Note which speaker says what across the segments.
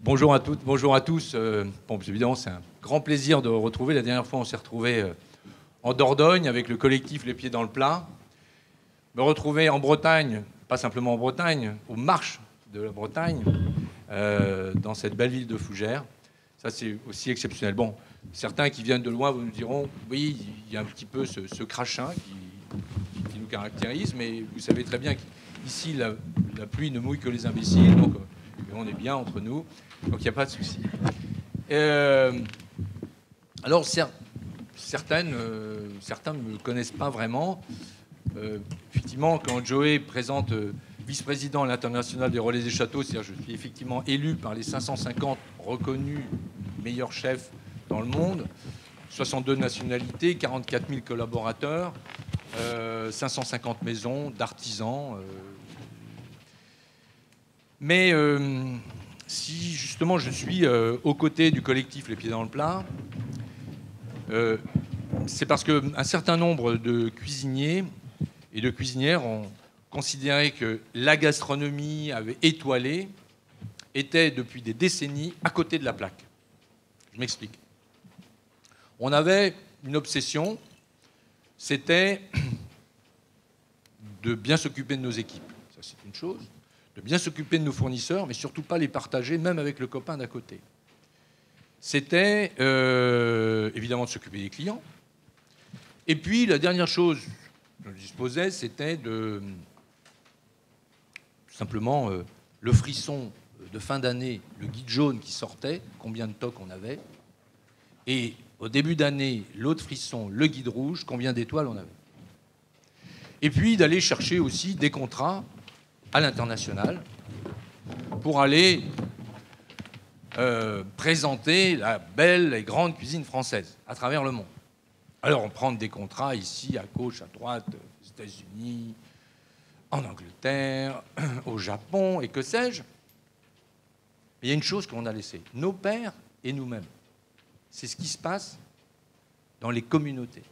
Speaker 1: Bonjour à toutes, bonjour à tous. Bon, évidemment, c'est un grand plaisir de retrouver. La dernière fois, on s'est retrouvés en Dordogne avec le collectif Les Pieds dans le Plat. Me retrouver en Bretagne, pas simplement en Bretagne, aux marches de la Bretagne, dans cette belle ville de Fougères. Ça, c'est aussi exceptionnel. Bon, certains qui viennent de loin vous nous diront, oui, il y a un petit peu ce crachin qui nous caractérise, mais vous savez très bien qu'ici, la pluie ne mouille que les imbéciles, donc on est bien entre nous. Donc il n'y a pas de souci. Alors certains ne me connaissent pas vraiment. Effectivement, quand Joey présente vice-président à l'international des Relais des Châteaux, c'est-à-dire je suis effectivement élu par les 550 reconnus meilleurs chefs dans le monde, 62 nationalités, 44 000 collaborateurs, 550 maisons d'artisans. Mais si justement je suis aux côtés du collectif Les Pieds dans le Plat, c'est parce qu'un certain nombre de cuisiniers et de cuisinières ont considéré que la gastronomie étoilée était depuis des décennies à côté de la plaque. Je m'explique. On avait une obsession, c'était de bien s'occuper de nos équipes. Ça, c'est une chose. De bien s'occuper de nos fournisseurs, mais surtout pas les partager, même avec le copain d'à côté. C'était évidemment de s'occuper des clients. Et puis, la dernière chose dont je disposais, c'était simplement le frisson de fin d'année, le guide jaune qui sortait, combien de tocs on avait, et au début d'année, l'autre frisson, le guide rouge, combien d'étoiles on avait. Et puis, d'aller chercher aussi des contrats à l'international pour aller présenter la belle et grande cuisine française à travers le monde. Alors on prend des contrats ici, à gauche, à droite, aux États-Unis, en Angleterre, au Japon et que sais-je. Il y a une chose qu'on a laissée, nos pères et nous-mêmes. C'est ce qui se passe dans les communautés,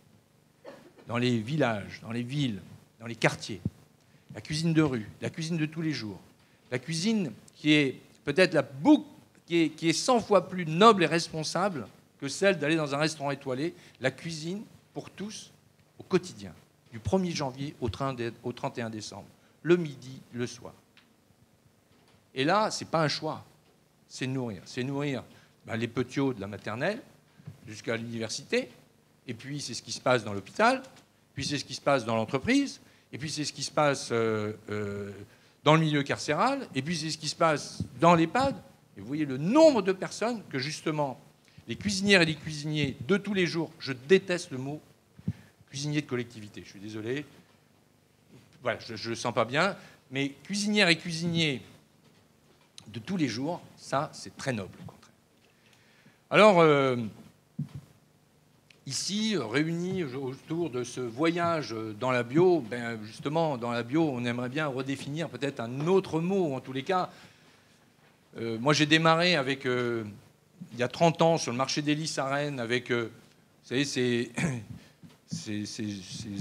Speaker 1: dans les villages, dans les villes, dans les quartiers. La cuisine de rue, la cuisine de tous les jours, la cuisine qui est peut-être qui est 100 fois plus noble et responsable que celle d'aller dans un restaurant étoilé, la cuisine pour tous au quotidien, du 1er janvier au 31 décembre, le midi, le soir. Et là, ce n'est pas un choix, c'est nourrir. C'est nourrir les petits-hauts de la maternelle jusqu'à l'université, et puis c'est ce qui se passe dans l'hôpital, puis c'est ce qui se passe dans l'entreprise, et puis c'est ce qui se passe dans le milieu carcéral, et puis c'est ce qui se passe dans l'EHPAD. Et vous voyez le nombre de personnes que justement les cuisinières et les cuisiniers de tous les jours, je déteste le mot cuisinier de collectivité, je suis désolé, voilà, je ne le sens pas bien, mais cuisinières et cuisiniers de tous les jours, ça c'est très noble au contraire. Alors, ici, réunis autour de ce voyage dans la bio, justement, dans la bio, on aimerait bien redéfinir peut-être un autre mot. En tous les cas, moi, j'ai démarré avec, il y a 30 ans, sur le marché des Lys à Rennes, avec, vous savez, ces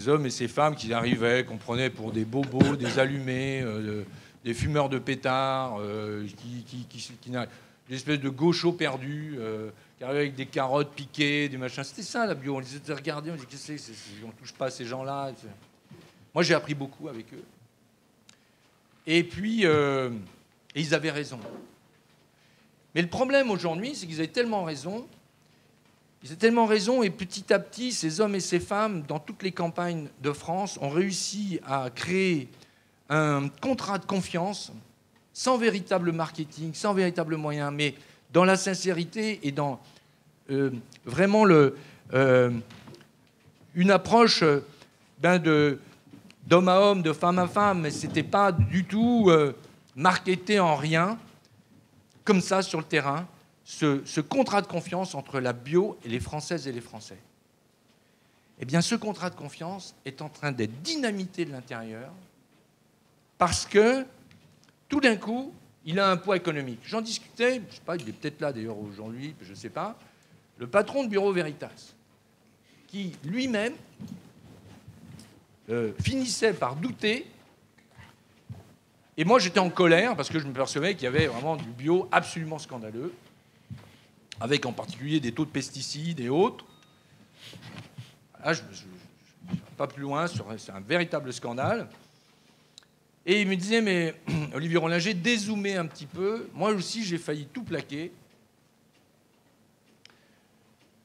Speaker 1: hommes et ces femmes qui arrivaient, qu'on prenait pour des bobos, des allumés, des fumeurs de pétards, des espèces de gauchos perdus, qui arrivaient avec des carottes piquées, des machins. C'était ça, la bio. On les était regardés, on dit qu'est-ce que c'est, on ne touche pas à ces gens-là. Moi, j'ai appris beaucoup avec eux. Et puis, et ils avaient raison. Mais le problème aujourd'hui, c'est qu'ils avaient tellement raison. Ils avaient tellement raison, et petit à petit, ces hommes et ces femmes, dans toutes les campagnes de France, ont réussi à créer un contrat de confiance, sans véritable marketing, sans véritable moyen, mais dans la sincérité et dans vraiment une approche d'homme à homme, de femme à femme, mais ce n'était pas du tout marketé en rien, comme ça sur le terrain, ce contrat de confiance entre la bio et les Françaises et les Français. Eh bien, ce contrat de confiance est en train d'être dynamité de l'intérieur parce que, tout d'un coup, il a un poids économique. J'en discutais, je ne sais pas, il est peut-être là d'ailleurs aujourd'hui, je ne sais pas, le patron de Bureau Veritas, qui lui-même finissait par douter Et moi, j'étais en colère parce que je me percevais qu'il y avait vraiment du bio absolument scandaleux, avec en particulier des taux de pesticides et autres. Là, je ne vais pas plus loin, c'est un véritable scandale. Et il me disait, mais Olivier Rollinger, dézoomez un petit peu. Moi aussi, j'ai failli tout plaquer.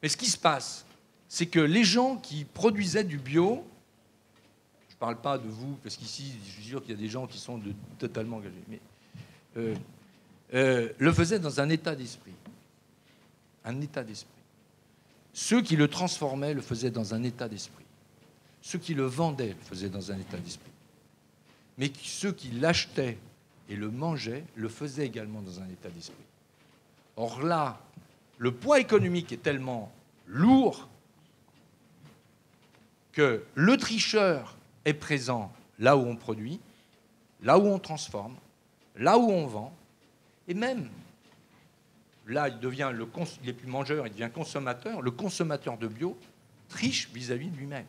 Speaker 1: Mais ce qui se passe, c'est que les gens qui produisaient du bio, je ne parle pas de vous, parce qu'ici, je suis sûr qu'il y a des gens qui sont totalement engagés, mais le faisaient dans un état d'esprit. Un état d'esprit. Ceux qui le transformaient le faisaient dans un état d'esprit. Ceux qui le vendaient le faisaient dans un état d'esprit. Mais ceux qui l'achetaient et le mangeaient le faisaient également dans un état d'esprit. Or là, le poids économique est tellement lourd que le tricheur est présent là où on produit, là où on transforme, là où on vend, et même, là, il n'est plus mangeur, il devient consommateur. Le consommateur de bio triche vis-à-vis de lui-même.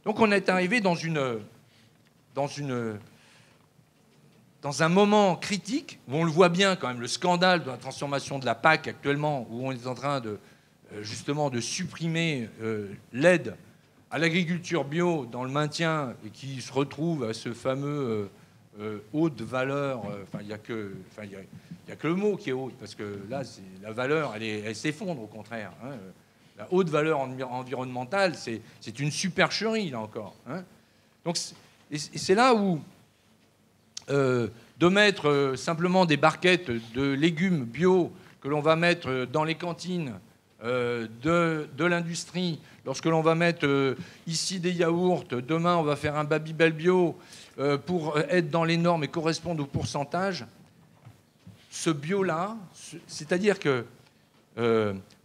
Speaker 1: Donc on est arrivé dans un moment critique où on le voit bien quand même, le scandale de la transformation de la PAC actuellement, où on est en train justement de supprimer l'aide à l'agriculture bio dans le maintien et qui se retrouve à ce fameux haute valeur. Il n'y a que le mot qui est haute, parce que là, la valeur, elle s'effondre au contraire. Hein. La haute valeur environnementale, c'est une supercherie, là encore. Hein. Donc, c'est là où de mettre simplement des barquettes de légumes bio que l'on va mettre dans les cantines de l'industrie, lorsque l'on va mettre ici des yaourts, demain on va faire un Babybel bio pour être dans les normes et correspondre au pourcentage, ce bio-là, c'est-à-dire que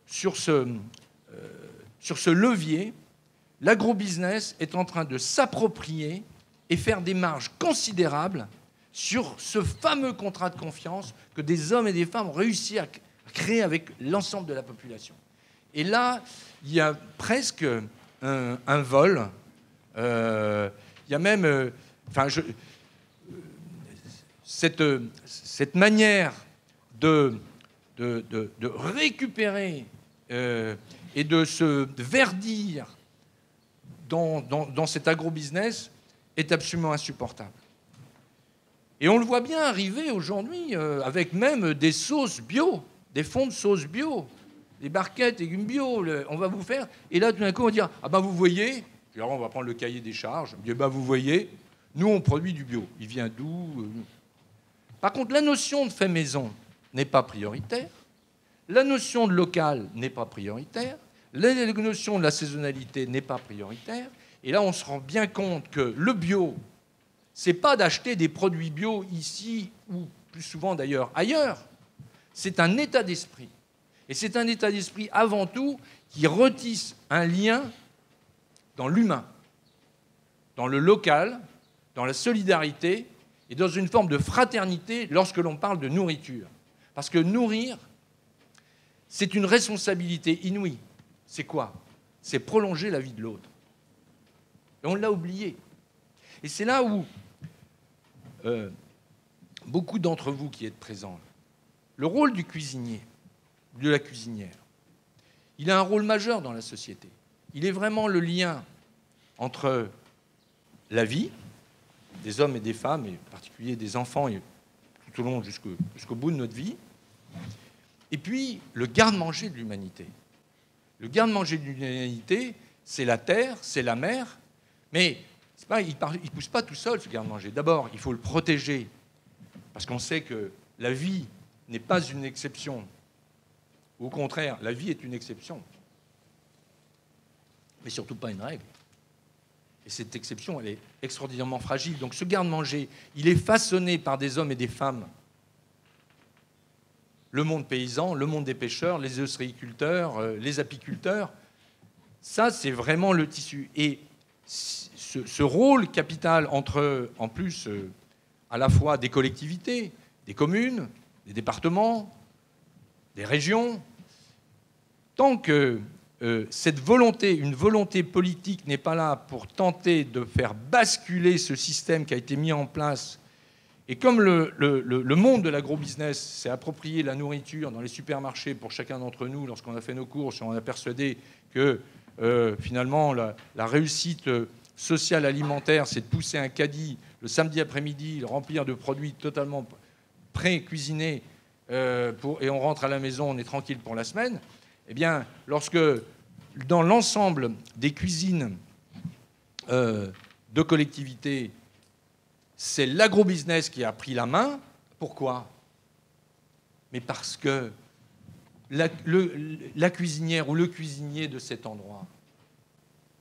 Speaker 1: sur ce levier, l'agrobusiness est en train de s'approprier et faire des marges considérables sur ce fameux contrat de confiance que des hommes et des femmes ont réussi à créer avec l'ensemble de la population. Et là, il y a presque un vol. Il y a même... cette manière de récupérer et de se verdir dans cet agrobusiness est absolument insupportable. Et on le voit bien arriver aujourd'hui avec même des sauces bio, des fonds de sauce bio, des barquettes, légumes bio, on va vous faire... Et là, tout d'un coup, on va dire, ah ben vous voyez, puis alors on va prendre le cahier des charges, on dit, ben vous voyez, nous on produit du bio. Il vient d'où Par contre, la notion de fait maison n'est pas prioritaire, la notion de local n'est pas prioritaire, la notion de la saisonnalité n'est pas prioritaire, et là on se rend bien compte que le bio, c'est pas d'acheter des produits bio ici, ou plus souvent d'ailleurs ailleurs, c'est un état d'esprit. Et c'est un état d'esprit avant tout qui retisse un lien dans l'humain, dans le local, dans la solidarité et dans une forme de fraternité lorsque l'on parle de nourriture. Parce que nourrir, c'est une responsabilité inouïe. C'est quoi? C'est prolonger la vie de l'autre. Et on l'a oublié. Et c'est là où beaucoup d'entre vous qui êtes présents, le rôle du cuisinier, de la cuisinière, il a un rôle majeur dans la société. Il est vraiment le lien entre la vie des hommes et des femmes, et en particulier des enfants, et tout au long jusqu'au bout de notre vie, et puis le garde-manger de l'humanité. Le garde-manger de l'humanité, c'est la terre, c'est la mer, mais il ne pousse pas tout seul, ce garde-manger. D'abord, il faut le protéger, parce qu'on sait que la vie n'est pas une exception. Au contraire, la vie est une exception, mais surtout pas une règle. Et cette exception, elle est extraordinairement fragile. Donc ce garde-manger, il est façonné par des hommes et des femmes. Le monde paysan, le monde des pêcheurs, les ostréiculteurs, les apiculteurs, ça, c'est vraiment le tissu. Et ce rôle capital entre, en plus, à la fois des collectivités, des communes, des départements, des régions, tant que cette volonté, une volonté politique n'est pas là pour tenter de faire basculer ce système qui a été mis en place. Et comme le monde de l'agrobusiness s'est approprié la nourriture dans les supermarchés pour chacun d'entre nous, lorsqu'on a fait nos courses, on a persuadé que finalement la réussite sociale alimentaire, c'est de pousser un caddie le samedi après-midi, le remplir de produits totalement pré-cuisinés, et on rentre à la maison, on est tranquille pour la semaine. Eh bien, lorsque dans l'ensemble des cuisines de collectivités, c'est l'agrobusiness qui a pris la main, pourquoi? Mais parce que la cuisinière ou le cuisinier de cet endroit,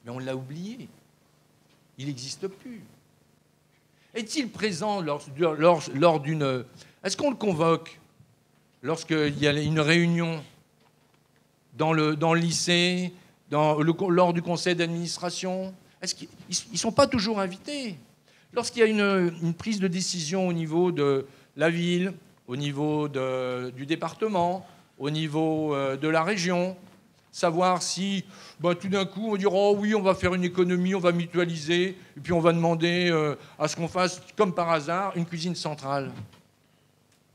Speaker 1: mais on l'a oublié. Il n'existe plus. Est-il présent lors d'une... Est-ce qu'on le convoque lorsqu'il y a une réunion dans le lycée, lors du conseil d'administration? Est-ce qu'ils ne sont pas toujours invités? Lorsqu'il y a une prise de décision au niveau de la ville, au niveau du département, au niveau de la région, savoir si tout d'un coup on va dire oh oui, on va faire une économie, on va mutualiser, et puis on va demander à ce qu'on fasse, comme par hasard, une cuisine centrale.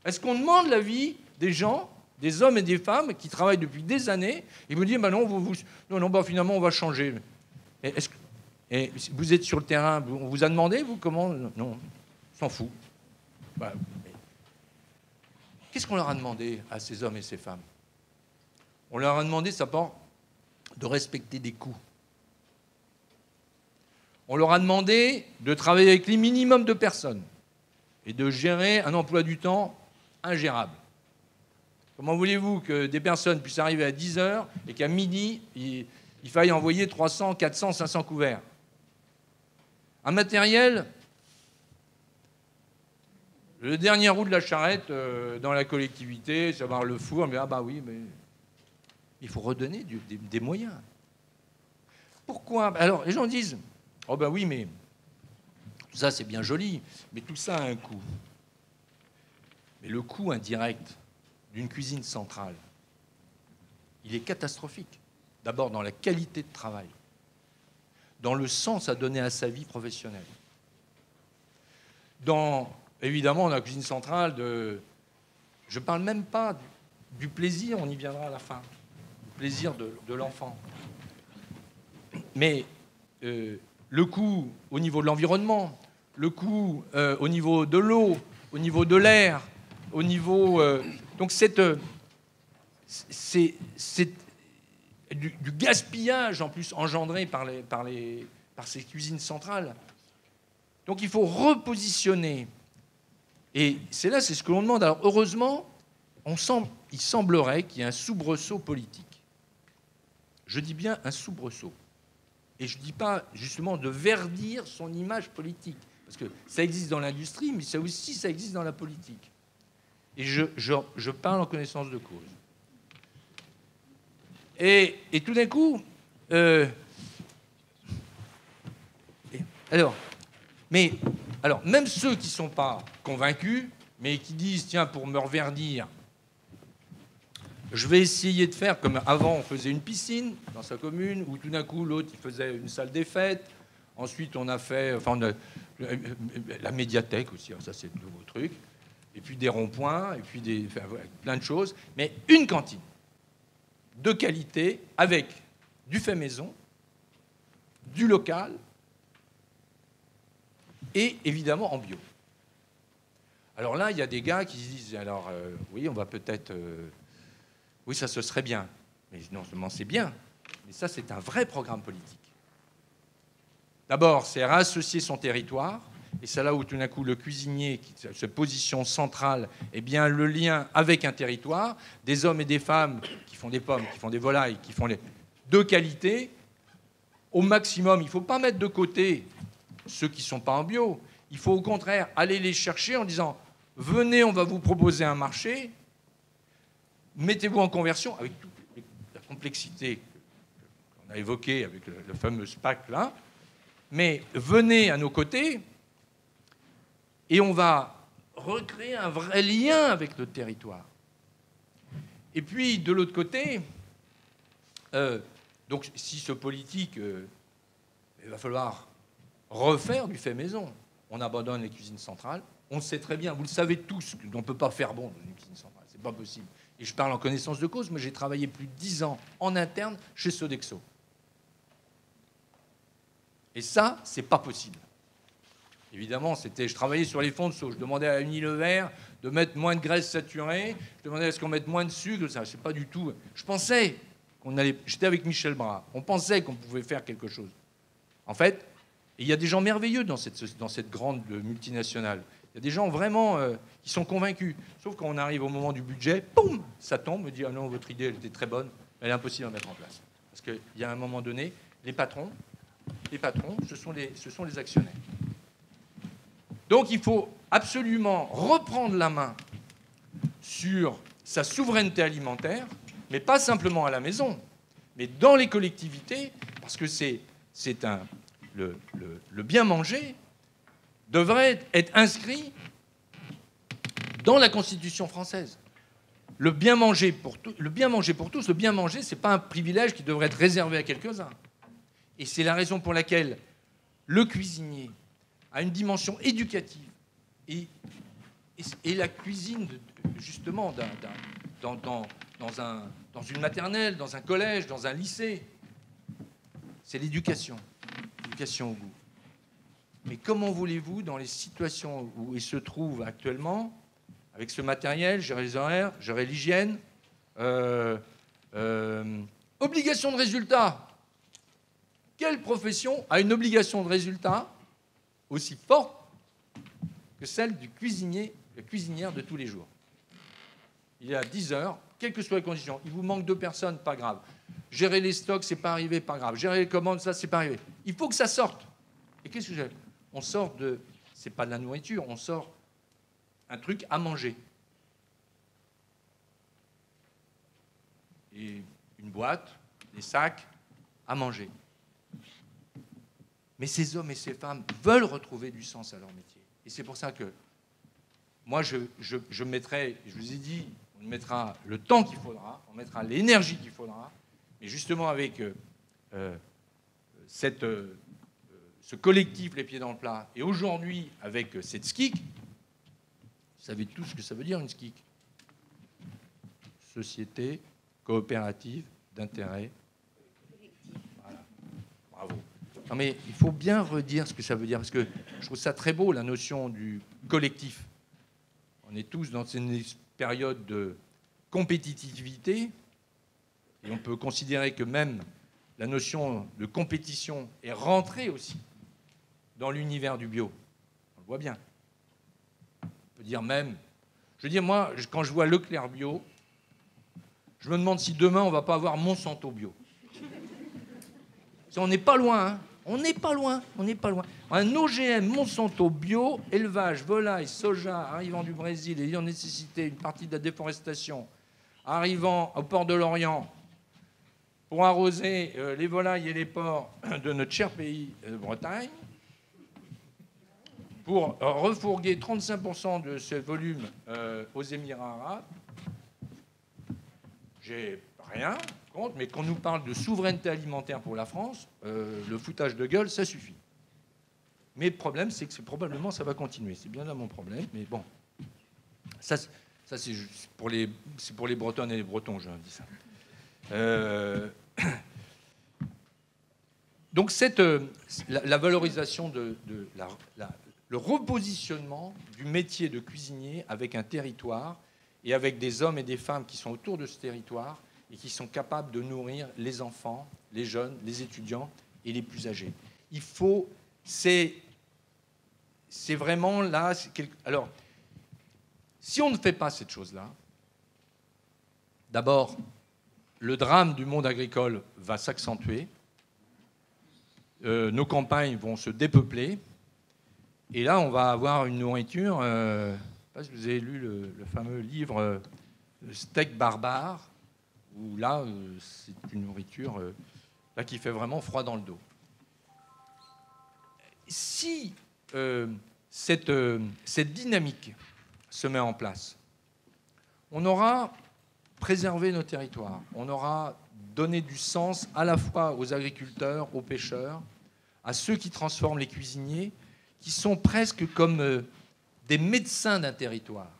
Speaker 1: Est-ce qu'on demande l'avis des gens, des hommes et des femmes qui travaillent depuis des années, et vous disent non, finalement on va changer? Et vous êtes sur le terrain, on vous a demandé, vous, comment? Non, on s'en fout. Qu'est-ce qu'on leur a demandé à ces hommes et ces femmes? On leur a demandé d'abord de respecter des coûts. On leur a demandé de travailler avec les minimums de personnes et de gérer un emploi du temps ingérable. Comment voulez-vous que des personnes puissent arriver à 10 heures et qu'à midi, il faille envoyer 300, 400, 500 couverts? Un matériel, le dernier roue de la charrette dans la collectivité, savoir le four, mais oui, mais il faut redonner des moyens. Pourquoi? Alors, les gens disent, oh oui, mais tout ça c'est bien joli, mais tout ça a un coût. Mais le coût indirect d'une cuisine centrale, il est catastrophique. D'abord dans la qualité de travail, dans le sens à donner à sa vie professionnelle. Évidemment, dans la cuisine centrale, je ne parle même pas du plaisir, on y viendra à la fin, du plaisir de l'enfant. Mais le coût au niveau de l'environnement, le coût au niveau de l'eau, au niveau de l'air, au niveau... donc c'est du gaspillage en plus engendré par ces cuisines centrales. Donc il faut repositionner. Et c'est ce que l'on demande. Alors heureusement, il semblerait qu'il y ait un soubresaut politique. Je dis bien un soubresaut. Et je ne dis pas justement de verdir son image politique. Parce que ça existe dans l'industrie, mais ça existe dans la politique. Et je parle en connaissance de cause. Et tout d'un coup, même ceux qui ne sont pas convaincus, mais qui disent, tiens, pour me reverdir, je vais essayer de faire comme avant, on faisait une piscine dans sa commune, ou tout d'un coup, l'autre, il faisait une salle des fêtes. Ensuite, on a fait la médiathèque aussi, ça c'est de nouveaux trucs. Et puis des ronds-points, et puis plein de choses. Mais une cantine de qualité, avec du fait maison, du local, et évidemment en bio. Alors là, il y a des gars qui se disent, oui, on va peut-être... oui, ça, ce serait bien. Mais non seulement c'est bien, mais ça, c'est un vrai programme politique. D'abord, c'est réassocier son territoire, et c'est là où tout d'un coup, le cuisinier, qui se position centrale, eh bien, le lien avec un territoire, des hommes et des femmes qui font des pommes, qui font des volailles, qui font de qualité, au maximum. Il ne faut pas mettre de côté ceux qui ne sont pas en bio. Il faut au contraire aller les chercher en disant « Venez, on va vous proposer un marché, mettez-vous en conversion avec toute la complexité qu'on a évoquée avec le fameux SPAC là, mais venez à nos côtés et on va recréer un vrai lien avec notre territoire. » Et puis, de l'autre côté, Donc si ce politique, il va falloir refaire du fait maison. On abandonne les cuisines centrales. On le sait très bien, vous le savez tous, qu'on ne peut pas faire bon dans une cuisine centrale. C'est pas possible. Et je parle en connaissance de cause, mais j'ai travaillé plus de 10 ans en interne chez Sodexo. Et ça, c'est pas possible. Évidemment, je travaillais sur les fonds de sauce. Je demandais à Unilever de mettre moins de graisse saturée. Je demandais à ce qu'on mette moins de sucre. Ça, c'est pas du tout. Je pensais qu'on allait. J'étais avec Michel Bras. On pensait qu'on pouvait faire quelque chose. En fait, il y a des gens merveilleux dans cette grande multinationale. Il y a des gens vraiment qui sont convaincus. Sauf quand on arrive au moment du budget, boum, ça tombe. On me dit ah non, votre idée, elle était très bonne, mais elle est impossible à mettre en place. Parce qu'il y a un moment donné, les patrons, ce sont les actionnaires. Donc il faut absolument reprendre la main sur sa souveraineté alimentaire, mais pas simplement à la maison, mais dans les collectivités, parce que le bien manger devrait être inscrit dans la Constitution française. Le bien manger pour tous, le bien manger, ce n'est pas un privilège qui devrait être réservé à quelques-uns. Et c'est la raison pour laquelle le cuisinier a une dimension éducative. Et la cuisine, justement, dans une maternelle, dans un collège, dans un lycée, c'est l'éducation. L'éducation au goût. Mais comment voulez-vous, dans les situations où il se trouve actuellement, avec ce matériel, gérer les horaires, gérer l'hygiène, obligation de résultat. Quelle profession a une obligation de résultat aussi forte que celle du cuisinier, la cuisinière de tous les jours? Il est à 10 heures, quelles que soient les conditions. Il vous manque 2 personnes, pas grave. Gérer les stocks, c'est pas arrivé, pas grave. Gérer les commandes, ça, c'est pas arrivé. Il faut que ça sorte. Et qu'est-ce que j'ai? On sort de... C'est pas de la nourriture, on sort un truc à manger. Et une boîte, des sacs à manger. Mais ces hommes et ces femmes veulent retrouver du sens à leur métier. Et c'est pour ça que moi, je mettrai, je vous ai dit, on mettra le temps qu'il faudra, on mettra l'énergie qu'il faudra, mais justement avec ce collectif Les Pieds dans le Plat, et aujourd'hui avec cette SKIC, vous savez tous ce que ça veut dire une SKIC. Société coopérative d'intérêt. Voilà. Bravo. Non mais il faut bien redire ce que ça veut dire, parce que je trouve ça très beau, la notion du collectif. On est tous dans une période de compétitivité, et on peut considérer que même la notion de compétition est rentrée aussi dans l'univers du bio. On le voit bien. On peut dire même... Je veux dire, moi, quand je vois Leclerc bio, je me demande si demain, on ne va pas avoir Monsanto bio. On n'est pas loin, hein. On n'est pas loin, on n'est pas loin. Un OGM Monsanto bio, élevage, volaille, soja, arrivant du Brésil, ayant nécessité une partie de la déforestation, arrivant au port de Lorient pour arroser les volailles et les porcs de notre cher pays de Bretagne, pour refourguer 35% de ce volume aux Émirats arabes. J'ai rien contre, mais quand on nous parle de souveraineté alimentaire pour la France, le foutage de gueule, ça suffit. Mais le problème, c'est que probablement ça va continuer. C'est bien là mon problème, mais bon. Ça c'est pour les Bretonnes et les Bretons, je dis ça. Donc la valorisation le repositionnement du métier de cuisinier avec un territoire et avec des hommes et des femmes qui sont autour de ce territoire et qui sont capables de nourrir les enfants, les jeunes, les étudiants et les plus âgés. Il faut... C'est vraiment là... Alors, si on ne fait pas cette chose-là, d'abord, le drame du monde agricole va s'accentuer, nos campagnes vont se dépeupler, et là, on va avoir une nourriture... je ne sais pas si vous avez lu le fameux livre Steak barbare, où là, c'est une nourriture là, qui fait vraiment froid dans le dos. Si cette dynamique se met en place, on aura préservé nos territoires, on aura donner du sens à la fois aux agriculteurs, aux pêcheurs, à ceux qui transforment les cuisiniers, qui sont presque comme des médecins d'un territoire.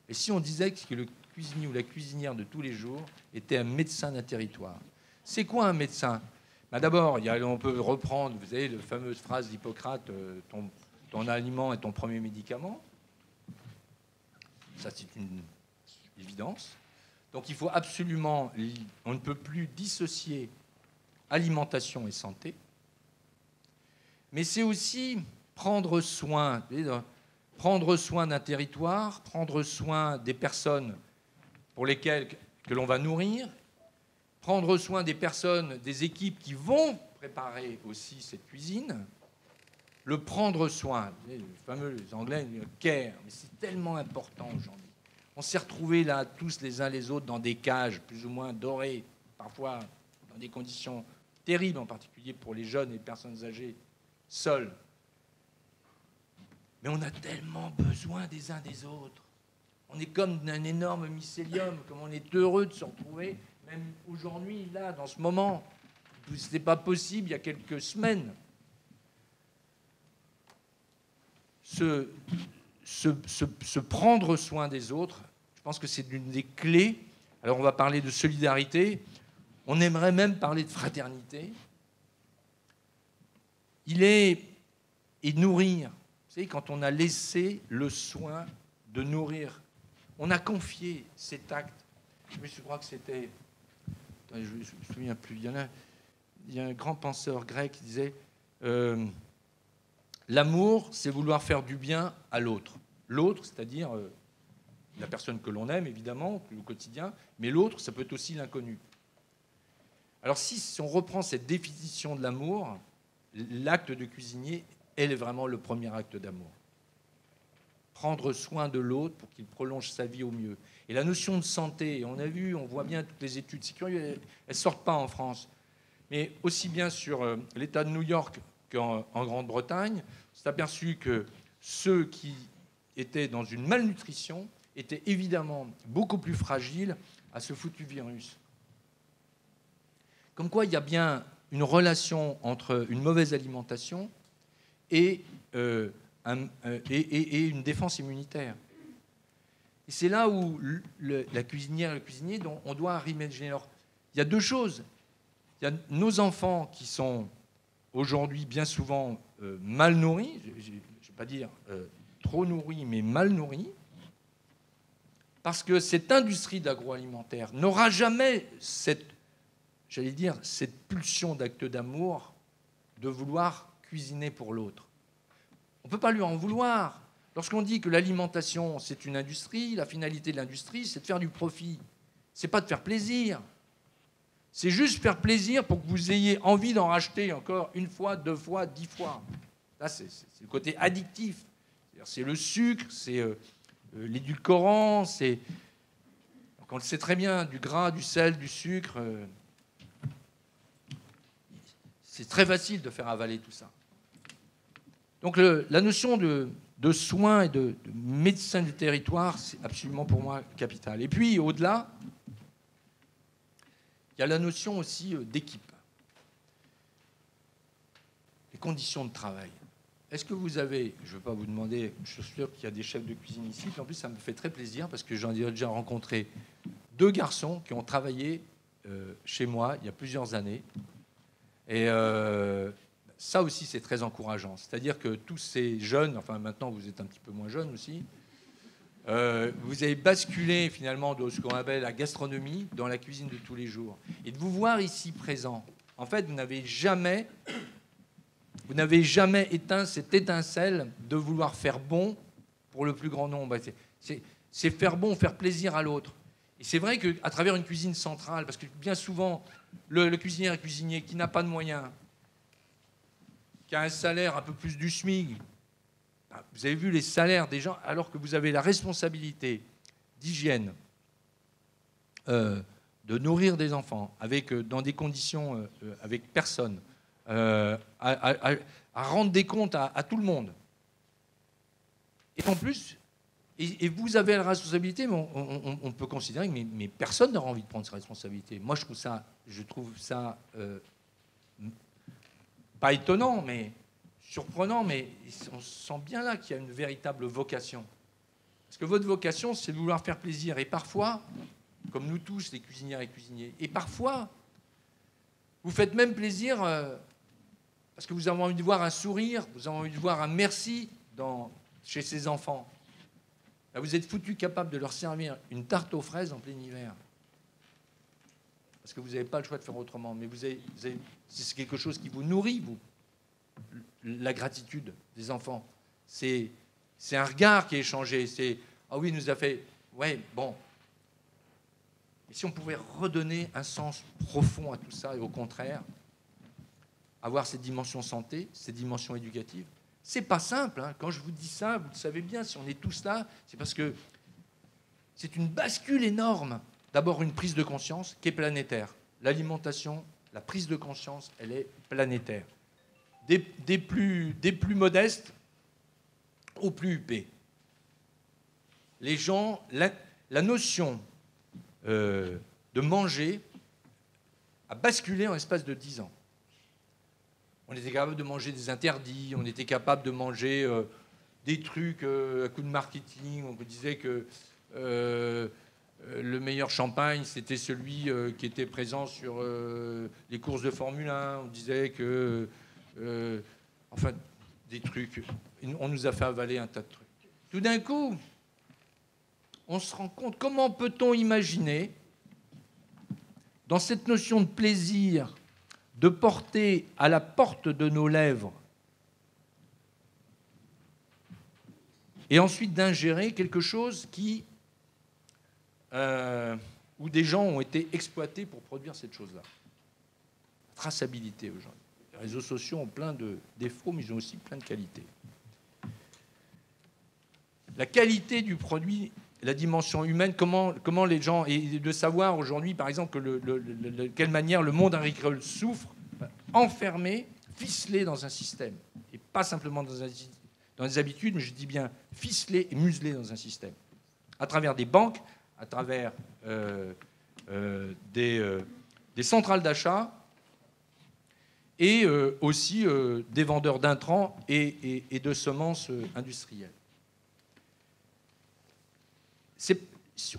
Speaker 1: Et si on disait que le cuisinier ou la cuisinière de tous les jours était un médecin d'un territoire? C'est quoi un médecin? Ben d'abord, on peut reprendre, vous savez, la fameuse phrase d'Hippocrate, ton aliment est ton premier médicament. Ça, c'est une évidence. Donc il faut absolument, on ne peut plus dissocier alimentation et santé. Mais c'est aussi prendre soin d'un territoire, prendre soin des personnes pour lesquelles que l'on va nourrir, prendre soin des personnes, des équipes qui vont préparer aussi cette cuisine, le prendre soin, les fameux Anglais, le care, mais c'est tellement important aujourd'hui. On s'est retrouvés là, tous les uns les autres, dans des cages plus ou moins dorées, parfois dans des conditions terribles, en particulier pour les jeunes et les personnes âgées, seuls. Mais on a tellement besoin des uns des autres. On est comme d'un énorme mycélium, comme on est heureux de se retrouver, même aujourd'hui, là, dans ce moment. Ce n'était pas possible il y a quelques semaines. Se prendre soin des autres, je pense que c'est une des clés. Alors on va parler de solidarité, on aimerait même parler de fraternité. Et nourrir. Vous savez, quand on a laissé le soin de nourrir, on a confié cet acte. Je crois que c'était... Je ne me souviens plus. Il y a un grand penseur grec qui disait l'amour, c'est vouloir faire du bien à l'autre. L'autre, c'est-à-dire la personne que l'on aime, évidemment, au quotidien, mais l'autre, ça peut être aussi l'inconnu. Alors si on reprend cette définition de l'amour, l'acte de cuisinier, elle est vraiment le premier acte d'amour. Prendre soin de l'autre pour qu'il prolonge sa vie au mieux. Et la notion de santé, on voit bien toutes les études, c'est curieux, elles ne sortent pas en France, mais aussi bien sur l'État de New York qu'en Grande-Bretagne, on s'est aperçu que ceux qui étaient dans une malnutrition étaient évidemment beaucoup plus fragiles à ce foutu virus. Comme quoi, il y a bien une relation entre une mauvaise alimentation et une défense immunitaire. Et c'est là où la cuisinière et le cuisinier, dont on doit imaginer. Alors, il y a deux choses. Il y a nos enfants qui sont aujourd'hui bien souvent mal nourris, je ne vais pas dire trop nourris, mais mal nourris, parce que cette industrie d'agroalimentaire n'aura jamais cette pulsion d'acte d'amour de vouloir cuisiner pour l'autre. On ne peut pas lui en vouloir. Lorsqu'on dit que l'alimentation, c'est une industrie, la finalité de l'industrie, c'est de faire du profit. Ce n'est pas de faire plaisir. C'est juste faire plaisir pour que vous ayez envie d'en racheter encore une fois, 2 fois, 10 fois. Là, c'est le côté addictif. C'est le sucre, c'est l'édulcorant, c'est... Donc on le sait très bien, du gras, du sel, du sucre. C'est très facile de faire avaler tout ça. Donc la notion de soins et de médecin du territoire, c'est absolument pour moi capital. Et puis, au-delà, il y a la notion aussi d'équipe. Les conditions de travail. Est-ce que vous avez, je ne veux pas vous demander, je suis sûr qu'il y a des chefs de cuisine ici, puis en plus ça me fait très plaisir parce que j'en ai déjà rencontré 2 garçons qui ont travaillé chez moi il y a plusieurs années. Et ça aussi, c'est très encourageant. C'est-à-dire que tous ces jeunes, enfin maintenant vous êtes un petit peu moins jeunes aussi, vous avez basculé finalement de ce qu'on appelle la gastronomie dans la cuisine de tous les jours. Et de vous voir ici présent, en fait, vous n'avez jamais éteint cette étincelle de vouloir faire bon pour le plus grand nombre. C'est faire bon, faire plaisir à l'autre. Et c'est vrai qu'à travers une cuisine centrale, parce que bien souvent, le cuisinier et le cuisinier qui n'a pas de moyens, qui a un salaire un peu plus du SMIC, vous avez vu les salaires des gens, alors que vous avez la responsabilité d'hygiène, de nourrir des enfants, dans des conditions avec personne, à rendre des comptes à tout le monde. Et en plus, Et vous avez la responsabilité, mais on peut considérer que mais personne n'aura envie de prendre sa responsabilité. Moi, je trouve ça pas étonnant, mais surprenant, mais on sent bien là qu'il y a une véritable vocation. Parce que votre vocation, c'est de vouloir faire plaisir. Et parfois, comme nous tous, les cuisinières et cuisiniers, et parfois, vous faites même plaisir parce que vous avez envie de voir un sourire, vous avez envie de voir un merci chez ces enfants. Là, vous êtes foutu capable de leur servir une tarte aux fraises en plein hiver. Parce que vous n'avez pas le choix de faire autrement. Mais c'est quelque chose qui vous nourrit, vous. La gratitude des enfants. C'est un regard qui est échangé. C'est « Ah oui, il nous a fait... Ouais, bon. » Et si on pouvait redonner un sens profond à tout ça, et au contraire, avoir cette dimension santé, cette dimension éducative, c'est pas simple. Hein. Quand je vous dis ça, vous le savez bien, si on est tous là, c'est parce que c'est une bascule énorme. D'abord, une prise de conscience qui est planétaire. L'alimentation, la prise de conscience, elle est planétaire. Des plus modestes aux plus huppés. Les gens, la notion de manger a basculé en l'espace de 10 ans. On était capable de manger des interdits, on était capable de manger des trucs à coup de marketing. On disait que le meilleur champagne, c'était celui qui était présent sur les courses de Formule 1. On disait que... enfin, des trucs. On nous a fait avaler un tas de trucs. Tout d'un coup, on se rend compte, comment peut-on imaginer, dans cette notion de plaisir, de porter à la porte de nos lèvres et ensuite d'ingérer quelque chose où des gens ont été exploités pour produire cette chose-là. Traçabilité aujourd'hui. Les réseaux sociaux ont plein de défauts, mais ils ont aussi plein de qualités. La qualité du produit, la dimension humaine, comment les gens... Et de savoir aujourd'hui, par exemple, de quelle manière le monde agricole souffre, enfermé, ficelé dans un système. Et pas simplement dans des habitudes, mais je dis bien ficelé et muselé dans un système. À travers des banques, à travers des centrales d'achat, et aussi des vendeurs d'intrants et de semences industrielles.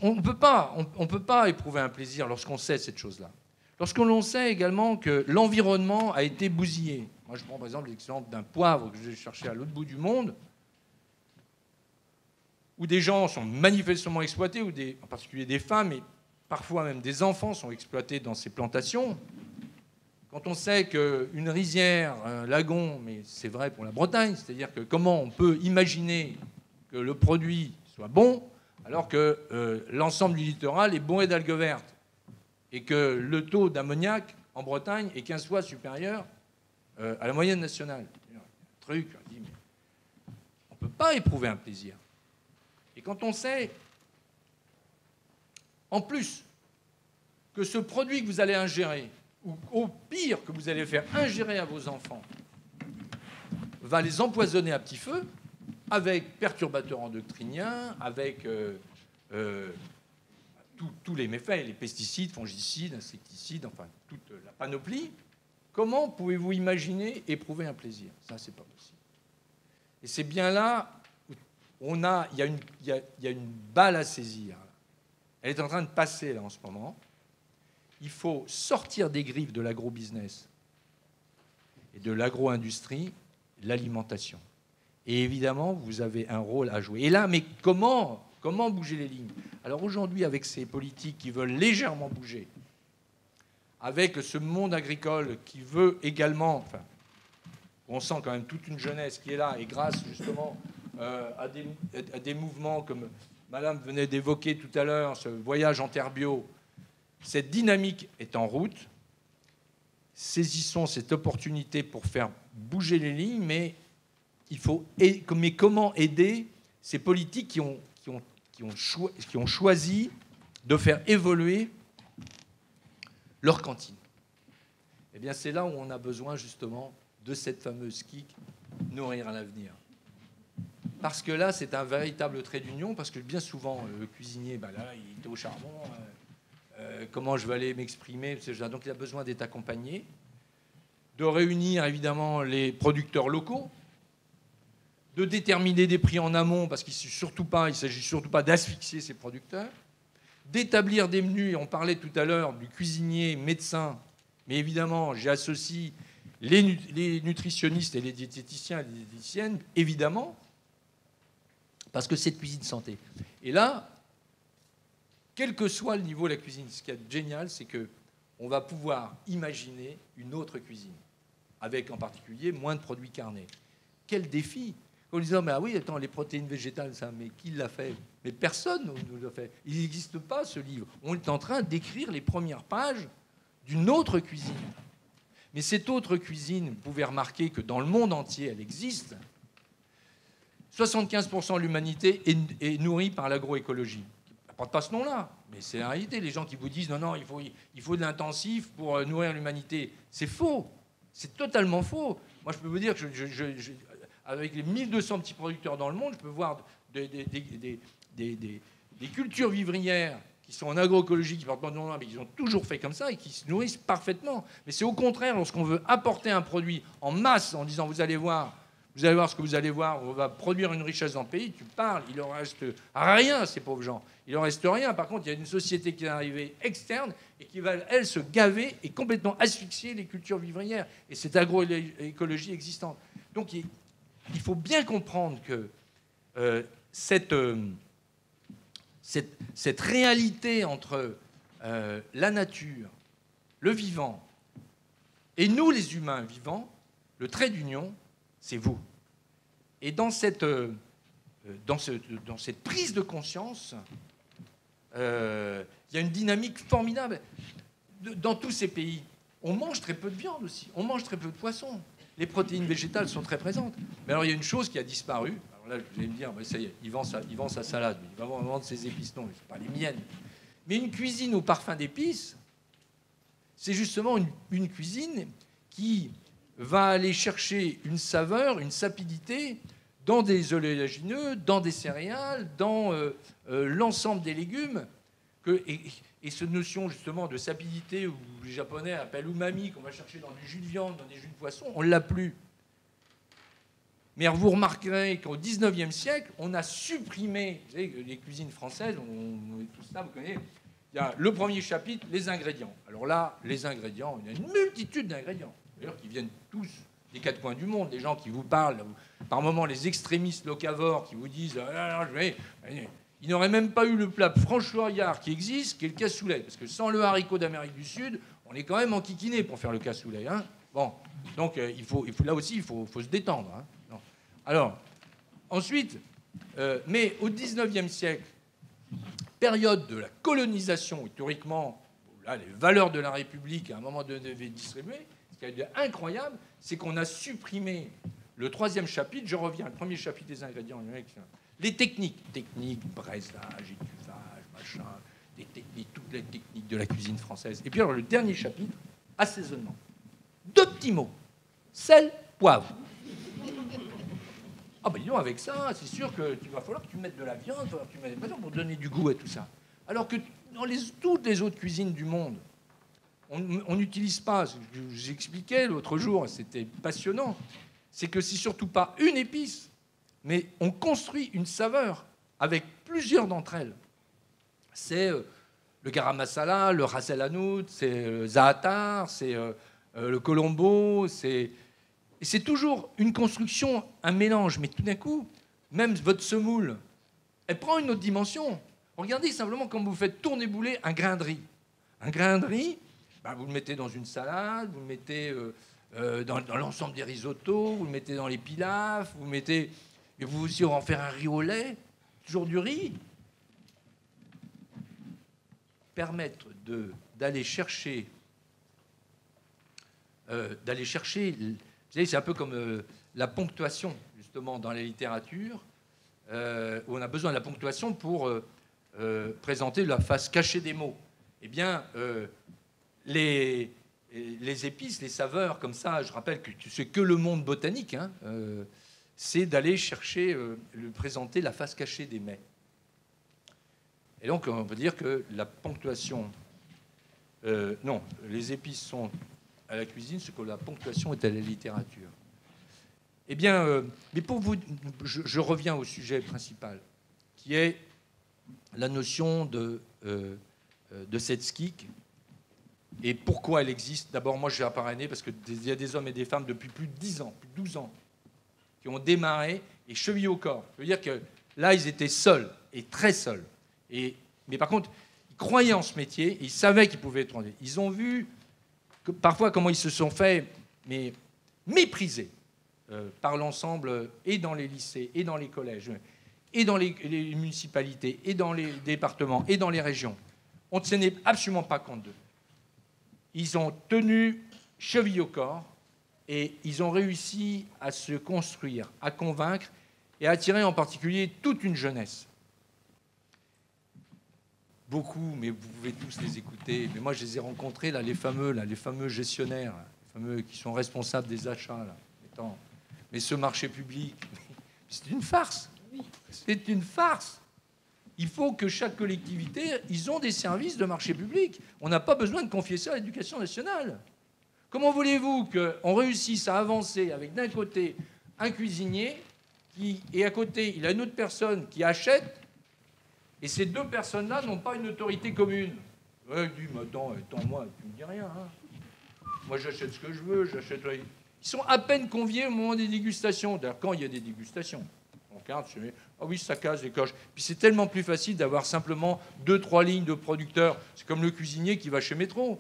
Speaker 1: On ne peut pas éprouver un plaisir lorsqu'on sait cette chose-là. Lorsque l'on sait également que l'environnement a été bousillé. Moi, je prends par exemple l'exemple d'un poivre que j'ai cherché à l'autre bout du monde, où des gens sont manifestement exploités, en particulier des femmes, et parfois même des enfants sont exploités dans ces plantations. Quand on sait qu'une rizière, un lagon, mais c'est vrai pour la Bretagne, c'est-à-dire que comment on peut imaginer que le produit soit bon alors que l'ensemble du littoral est bourré d'algues vertes et que le taux d'ammoniac en Bretagne est 15 fois supérieur à la moyenne nationale. On dit, mais on ne peut pas éprouver un plaisir. Et quand on sait, en plus, que ce produit que vous allez ingérer, ou au pire que vous allez faire ingérer à vos enfants, va les empoisonner à petit feu, avec perturbateurs endocriniens, avec tous les méfaits, les pesticides, fongicides, insecticides, enfin toute la panoplie. Comment pouvez-vous imaginer éprouver un plaisir? Ça, c'est pas possible. Et c'est bien là où il y a une balle à saisir. Elle est en train de passer là en ce moment. Il faut sortir des griffes de l'agro-business et de l'agro-industrie, l'alimentation. Et évidemment, vous avez un rôle à jouer. Et là, mais comment bouger les lignes? Alors aujourd'hui, avec ces politiques qui veulent légèrement bouger, avec ce monde agricole qui veut également... Enfin, on sent quand même toute une jeunesse qui est là, et grâce justement à des mouvements comme Madame venait d'évoquer tout à l'heure, ce voyage en terre bio, cette dynamique est en route. Saisissons cette opportunité pour faire bouger les lignes, mais comment aider ces politiques qui ont choisi de faire évoluer leur cantine? Eh bien, c'est là où on a besoin justement de cette fameuse KIC, nourrir à l'avenir. parce que là, c'est un véritable trait d'union, parce que bien souvent, le cuisinier, ben là, il est au charbon, comment je vais aller m'exprimer, donc il a besoin d'être accompagné, de réunir évidemment les producteurs locaux, de déterminer des prix en amont, parce qu'il ne s'agit surtout pas d'asphyxier ses producteurs, d'établir des menus, et on parlait tout à l'heure du cuisinier médecin, mais évidemment, j'associe les nutritionnistes et les diététiciens et les diététiciennes, évidemment, parce que c'est de cuisine santé. Et là, quel que soit le niveau de la cuisine, ce qui est génial, c'est qu'on va pouvoir imaginer une autre cuisine, avec en particulier moins de produits carnés. Quel défi! En disant, mais ah oui, attends, les protéines végétales, ça, mais qui l'a fait? Mais personne ne l'a fait. Il n'existe pas, ce livre. On est en train d'écrire les premières pages d'une autre cuisine. Mais cette autre cuisine, vous pouvez remarquer que dans le monde entier, elle existe. 75% de l'humanité est nourrie par l'agroécologie. Ça ne porte pas ce nom-là, mais c'est la réalité. Les gens qui vous disent, non, il faut de l'intensif pour nourrir l'humanité, c'est faux. C'est totalement faux. Moi, je peux vous dire que avec les 1200 petits producteurs dans le monde, je peux voir des cultures vivrières qui sont en agroécologie, qui portent pas de nom, mais qui ont toujours fait comme ça et qui se nourrissent parfaitement. Mais c'est au contraire, lorsqu'on veut apporter un produit en masse en disant, vous allez voir ce que vous allez voir, on va produire une richesse dans le pays, tu parles, il leur reste rien, ces pauvres gens. Il leur reste rien. Par contre, il y a une société qui est arrivée externe et qui va, elle, se gaver et complètement asphyxier les cultures vivrières et cette agroécologie existante. Donc, il faut bien comprendre que cette réalité entre la nature, le vivant, et nous, les humains vivants, le trait d'union, c'est vous. Et dans cette prise de conscience, il y a une dynamique formidable. Dans tous ces pays, on mange très peu de viande aussi, on mange très peu de poisson. Les protéines végétales sont très présentes. Mais alors, il y a une chose qui a disparu. Alors là, vous allez me dire, bah, ça y est, il vend sa salade, il va vendre ses épices. Non, ce n'est pas les miennes. Mais une cuisine au parfum d'épices, c'est justement une cuisine qui va aller chercher une saveur, une sapidité dans des oléagineux, dans des céréales, dans l'ensemble des légumes. Et cette notion justement de sapidité, où les Japonais appellent umami, qu'on va chercher dans du jus de viande, dans des jus de poisson, on ne l'a plus. Mais vous remarquerez qu'au XIXe siècle, on a supprimé, vous savez, les cuisines françaises, tout ça, vous connaissez, il y a le premier chapitre, les ingrédients. Alors là, les ingrédients, il y a une multitude d'ingrédients, d'ailleurs, qui viennent tous des quatre coins du monde, des gens qui vous parlent, par moments les extrémistes locavores qui vous disent il n'aurait même pas eu le plat franchoyard qui existe, qui est le cassoulet. Parce que sans le haricot d'Amérique du Sud, on est quand même enquiquiné pour faire le cassoulet. Hein, bon, donc là aussi, il faut se détendre. Hein. Non. Alors, ensuite, mais au XIXe siècle, période de la colonisation, théoriquement, là, les valeurs de la République, à un moment donné, devaient distribuer, ce qui a été incroyable, c'est qu'on a supprimé le troisième chapitre, je reviens, le premier chapitre des ingrédients, les techniques, braisage, étuvage, machin, toutes les techniques de la cuisine française. Et puis alors le dernier chapitre, assaisonnement. 2 petits mots, sel, poivre. Ah ben dis donc, avec ça, c'est sûr qu'il va falloir que tu mettes de la viande, il va falloir que tu mettes des poissons pour donner du goût à tout ça. Alors que dans toutes les autres cuisines du monde, on n'utilise pas, j'expliquais l'autre jour, c'était passionnant, c'est que c'est surtout pas une épice, mais on construit une saveur avec plusieurs d'entre elles. C'est le garam masala, le ras el hanout, c'est le za'atar, c'est le colombo, et c'est toujours une construction, un mélange. Mais tout d'un coup, même votre semoule, elle prend une autre dimension. Regardez simplement quand vous faites tourner-bouler un grain de riz. Un grain de riz, ben, vous le mettez dans une salade, vous le mettez dans l'ensemble des risottos, vous le mettez dans les pilafs, vous mettez... Et vous aussi en faire un riz au lait, toujours du riz. Permettre d'aller chercher... vous savez, c'est un peu comme la ponctuation, justement, dans la littérature, où on a besoin de la ponctuation pour présenter la face cachée des mots. Eh bien, les épices, les saveurs, comme ça, je rappelle que c'est que le monde botanique, hein, c'est d'aller chercher, présenter la face cachée des mets. Et donc, on peut dire que la ponctuation... non, les épices sont à la cuisine ce que la ponctuation est à la littérature. Eh bien, mais pour vous... Je reviens au sujet principal, qui est la notion de cette skik. Et pourquoi elle existe? D'abord, moi, je vais parrainer parce qu'il y a des hommes et des femmes depuis plus de 10 ans, plus de 12 ans, qui ont démarré et chevillé au corps. Ça veut dire que là, ils étaient seuls, et très seuls. Mais par contre, ils croyaient en ce métier, et ils savaient qu'ils pouvaient être rendus. Ils ont vu que, parfois comment ils se sont fait mépriser par l'ensemble, et dans les lycées, et dans les collèges, et dans les municipalités, et dans les départements, et dans les régions. On ne se tenait absolument pas compte d'eux. Ils ont tenu cheville au corps et ils ont réussi à se construire, à convaincre et à attirer en particulier toute une jeunesse. Beaucoup, mais vous pouvez tous les écouter. Mais moi, je les ai rencontrés, là, les fameux gestionnaires, les fameux qui sont responsables des achats. Là. Attends, mais ce marché public, c'est une farce. C'est une farce. Il faut que chaque collectivité, ils ont des services de marché public. On n'a pas besoin de confier ça à l'Éducation nationale. Comment voulez-vous qu'on réussisse à avancer avec d'un côté un cuisinier et à côté il a une autre personne qui achète et ces deux personnes-là n'ont pas une autorité commune? Ouais, il dit, mais attends, moi, tu me dis rien. Hein. Moi, j'achète ce que je veux, j'achète... Ils sont à peine conviés au moment des dégustations. D'ailleurs, quand il y a des dégustations, on regarde, je dis, ah oui, ça casse les coches. Puis c'est tellement plus facile d'avoir simplement 2-3 lignes de producteurs. C'est comme le cuisinier qui va chez Métro.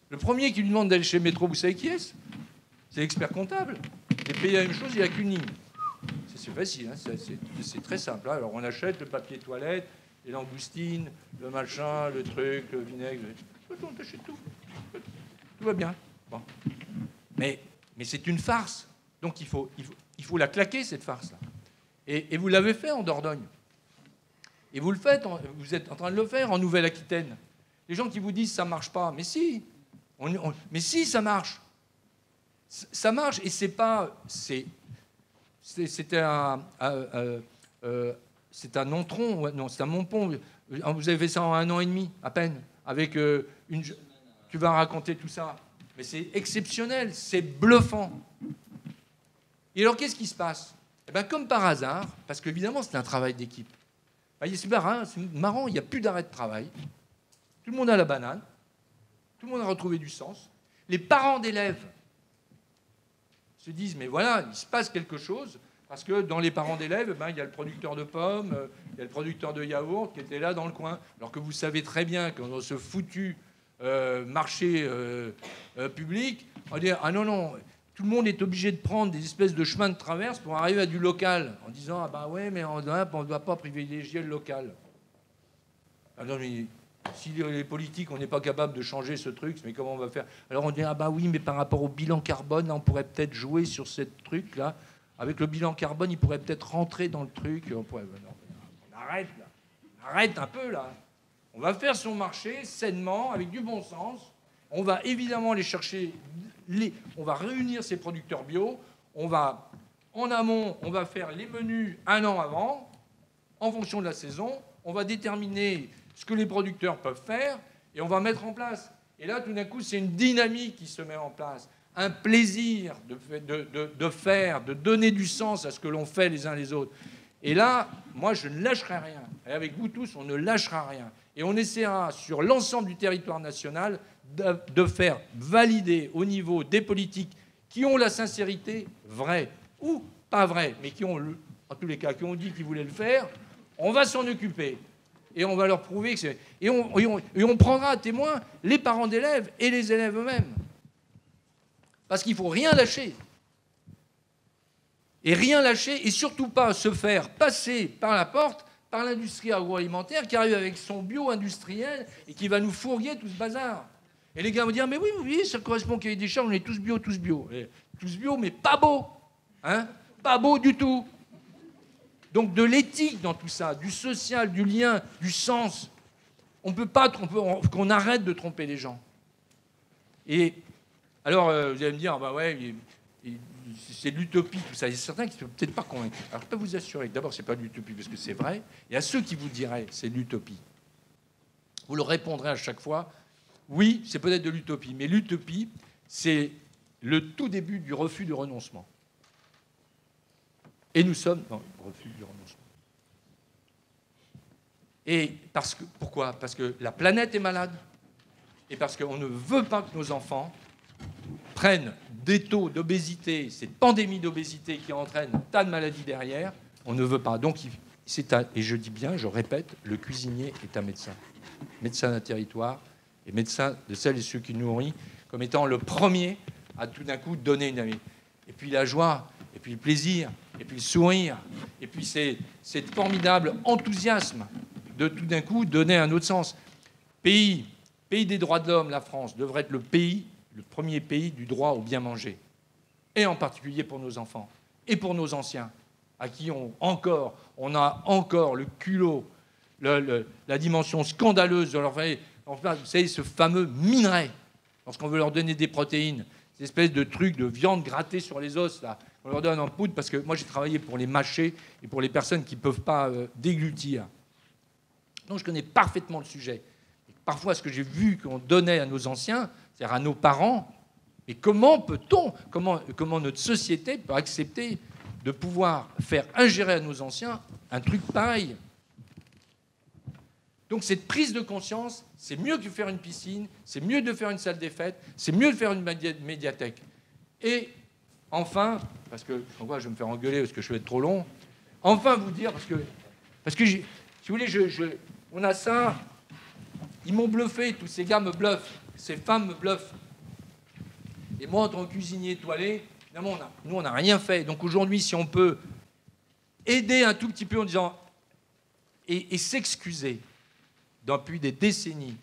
Speaker 1: Le premier qui lui demande d'aller chez Métro, vous savez qui est-ce? C'est l'expert comptable. Il est payé la même chose, il n'y a qu'une ligne. C'est facile, hein, c'est très simple. Hein. Alors on achète le papier toilette, les langoustines, le machin, le truc, le vinaigre. On achète tout. Tout va bien. Bon. Mais c'est une farce. Donc il faut la claquer, cette farce-là. Et vous l'avez fait en Dordogne. Et vous le faites, vous êtes en train de le faire en Nouvelle-Aquitaine. Les gens qui vous disent ça ne marche pas, mais si, mais si, ça marche. Ça marche, et c'est pas... C'était un non-tron, non, c'est un Montpont. Vous avez fait ça en 1 an et demi, à peine, avec une... Tu vas raconter tout ça. Mais c'est exceptionnel, c'est bluffant. Et alors, qu'est-ce qui se passe? Eh bien, comme par hasard, parce qu'évidemment, c'est un travail d'équipe. C'est marrant, il n'y a plus d'arrêt de travail. Tout le monde a la banane. Tout le monde a retrouvé du sens. Les parents d'élèves se disent, mais voilà, il se passe quelque chose, parce que dans les parents d'élèves, il y a le producteur de pommes, il y a le producteur de yaourt qui était là dans le coin. Alors que vous savez très bien que dans ce foutu marché public, on va dire, ah non, tout le monde est obligé de prendre des espèces de chemins de traverse pour arriver à du local, en disant, ah ben ouais, mais on ne doit pas privilégier le local. Ah non, mais si les politiques, on n'est pas capable de changer ce truc, mais comment on va faire? Alors on dit, ah bah oui, mais par rapport au bilan carbone, on pourrait peut-être jouer sur ce truc-là. Avec le bilan carbone, il pourrait peut-être rentrer dans le truc. On arrête, là. On arrête un peu, là. On va faire son marché sainement, avec du bon sens. On va évidemment aller chercher... On va réunir ces producteurs bio. On va, en amont, on va faire les menus 1 an avant, en fonction de la saison. On va déterminer ce que les producteurs peuvent faire et on va mettre en place. Et là, tout d'un coup, c'est une dynamique qui se met en place. Un plaisir de faire, de donner du sens à ce que l'on fait les uns les autres. Et là, moi, je ne lâcherai rien. Et avec vous tous, on ne lâchera rien. Et on essaiera, sur l'ensemble du territoire national, de faire valider au niveau des politiques qui ont la sincérité vraie ou pas vraie, mais qui ont, en tous les cas, qui ont dit qu'ils voulaient le faire. On va s'en occuper. Et on va leur prouver que c'est... Et on prendra à témoin les parents d'élèves et les élèves eux-mêmes. Parce qu'il ne faut rien lâcher. Et rien lâcher, et surtout pas se faire passer par la porte par l'industrie agroalimentaire qui arrive avec son bio industriel et qui va nous fourguer tout ce bazar. Et les gars vont dire, mais oui, ça correspond au cahier des charges, on est tous bio, tous bio. Et tous bio, mais pas beau. Hein? Pas beau du tout. Donc de l'éthique dans tout ça, du social, du lien, du sens. On ne peut pas tromper, qu'on arrête de tromper les gens. Et alors, vous allez me dire, bah ouais, c'est l'utopie, tout ça. Il y a certains qui ne sont peut-être pas convaincus. Alors, je peux vous assurer que d'abord, ce n'est pas de l'utopie parce que c'est vrai. Et à ceux qui vous diraient c'est l'utopie, vous leur répondrez à chaque fois oui, c'est peut-être de l'utopie. Mais l'utopie, c'est le tout début du refus du renoncement. Et nous sommes dans le refus du renoncement. Et pourquoi? Parce que la planète est malade. Et parce qu'on ne veut pas que nos enfants prennent des taux d'obésité, cette pandémie d'obésité qui entraîne un tas de maladies derrière, on ne veut pas. Donc, et je dis bien, je répète, le cuisinier est un médecin. Médecin d'un territoire et médecin de celles et ceux qui nourrissent, comme étant le premier à tout d'un coup donner une amie. Et puis la joie, et puis le plaisir, et puis le sourire, et puis c'est formidable enthousiasme de tout d'un coup donner un autre sens. Pays des droits de l'homme, la France, devrait être le premier pays du droit au bien manger. Et en particulier pour nos enfants et pour nos anciens, à qui on a encore le culot, la dimension scandaleuse de leur faire, vous savez, ce fameux minerai, lorsqu'on veut leur donner des protéines, cette espèce de truc de viande grattée sur les os, là, on leur donne en poudre, parce que moi j'ai travaillé pour les mâcher et pour les personnes qui ne peuvent pas déglutir. Donc je connais parfaitement le sujet. Parfois, ce que j'ai vu qu'on donnait à nos anciens, c'est-à-dire à nos parents, mais comment peut-on, comment notre société peut accepter de pouvoir faire ingérer à nos anciens un truc pareil? Donc cette prise de conscience, c'est mieux que faire une piscine, c'est mieux de faire une salle des fêtes, c'est mieux de faire une médiathèque. Et enfin, parce que je vais me faire engueuler parce que je vais être trop long, enfin vous dire, parce que si vous voulez, on a ça. Ils m'ont bluffé, tous ces gars me bluffent, ces femmes me bluffent. Et moi, en tant que cuisinier étoilé, finalement, nous, on n'a rien fait. Donc aujourd'hui, si on peut aider un tout petit peu en disant et s'excuser depuis des décennies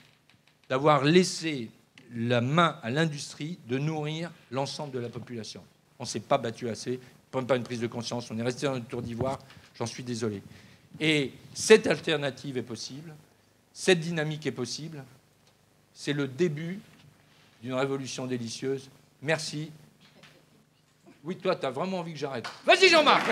Speaker 1: d'avoir laissé la main à l'industrie de nourrir l'ensemble de la population. On ne s'est pas battu assez, pas une prise de conscience, on est resté dans notre tour d'ivoire, j'en suis désolé. Et cette alternative est possible. Cette dynamique est possible. C'est le début d'une révolution délicieuse. Merci. Oui, toi, tu as vraiment envie que j'arrête. Vas-y, Jean-Marc.